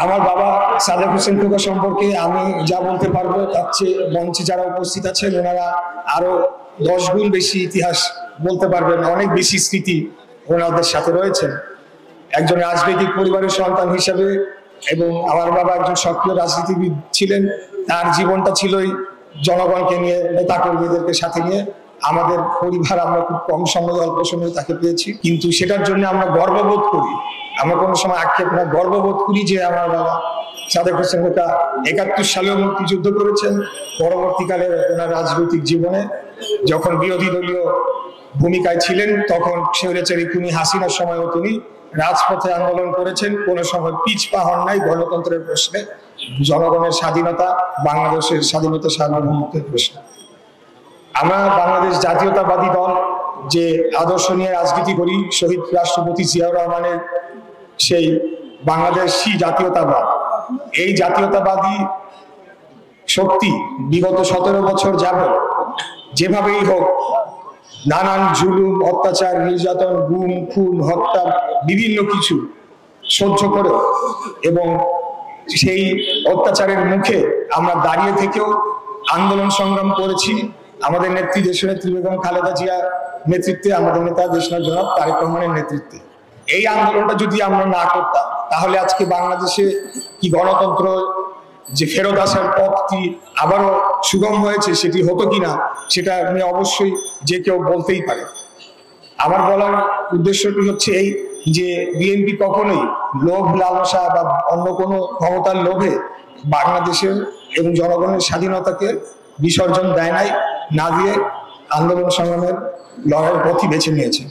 আমার বাবা সাদেক হোসেন খোকা সম্পর্কে আমি যা বলতে পারবো তার চেয়ে মঞ্চে যারা উপস্থিত আছেন ওনারা আরো 10 গুণ বেশি ইতিহাস বলতে পারবেন, অনেক বেশি স্মৃতি ওনাদের সাথে রয়েছে। একজন রাজনৈতিক পরিবারের সন্তান হিসেবে এবং আমার বাবা একজন সক্রিয় রাজনীতিবিদ ছিলেন, তার জীবনটা ছিলই জনগণকে নিয়ে, নেতা কর্মীদেরকে সাথে নিয়ে। আমাদের পরিবার আমরা খুব কম সময়, অল্প সময় তাকে পেয়েছি, কিন্তু সেটার জন্য আমরা গর্ববোধ করি। আমরা কোনো সময় আক্ষেপ না, গর্ববোধ করি যে আমার বাবা সাদেক হোসেন খোকা 71 সালেও মুক্তিযুদ্ধ করেছেন। পরবর্তীকালে ওনার রাজনৈতিক জীবনে যখন বিরোধী দলীয় ভূমিকায় ছিলেন তখন স্বৈরাচারী খুনি হাসিনার সময়ও তিনি রাজপথে আন্দোলন করেছেন, কোনো সময় পিছপা হন নাই গণতন্ত্রের প্রশ্নে, জনগণের স্বাধীনতা, বাংলাদেশের স্বাধীনতা সার্বভৌমত্বের প্রশ্নে। আমরা বাংলাদেশ জাতীয়তাবাদী দল যে আদর্শ নিয়ে রাজনীতি করি, শহীদ রাষ্ট্রপতি জিয়াউর রহমানের সেই বাংলাদেশি জাতীয়তাবাদ, এই জাতীয়তাবাদী শক্তি বিগত 17 বছর যাবত যেভাবেই হোক নানান জুলুম, অত্যাচার, নির্যাতন, গুম, খুন, হত্যা বিভিন্ন কিছু সহ্য করে এবং সেই অত্যাচারের মুখে আমরা দাঁড়িয়ে থেকেও আন্দোলন সংগ্রাম করেছি। আমাদের নেত্রী, দেশনেত্রী বেগম খালেদা জিয়া নেতৃত্বে, আমাদের নেতা দেশনায়ক জনাব তারেক রহমানের নেতৃত্বে এই আন্দোলনটা যদি আমরা না করতাম তাহলে আজকে বাংলাদেশে কি গণতন্ত্র যে ফেরত আসার পথটি আবারও সুগম হয়েছে সেটি হতো কিনা সেটা নিয়ে অবশ্যই যে কেউ বলতেই পারে। আমার বলার উদ্দেশ্যটি হচ্ছে এই যে বিএনপি কখনোই লোভ, লালসা বা অন্য কোনো ক্ষমতার লোভে বাংলাদেশের এবং জনগণের স্বাধীনতাকে বিসর্জন দেয় নাই, না দিয়ে আন্দোলন সংগ্রামের লড়াইয়ের পথই বেছে নিয়েছে।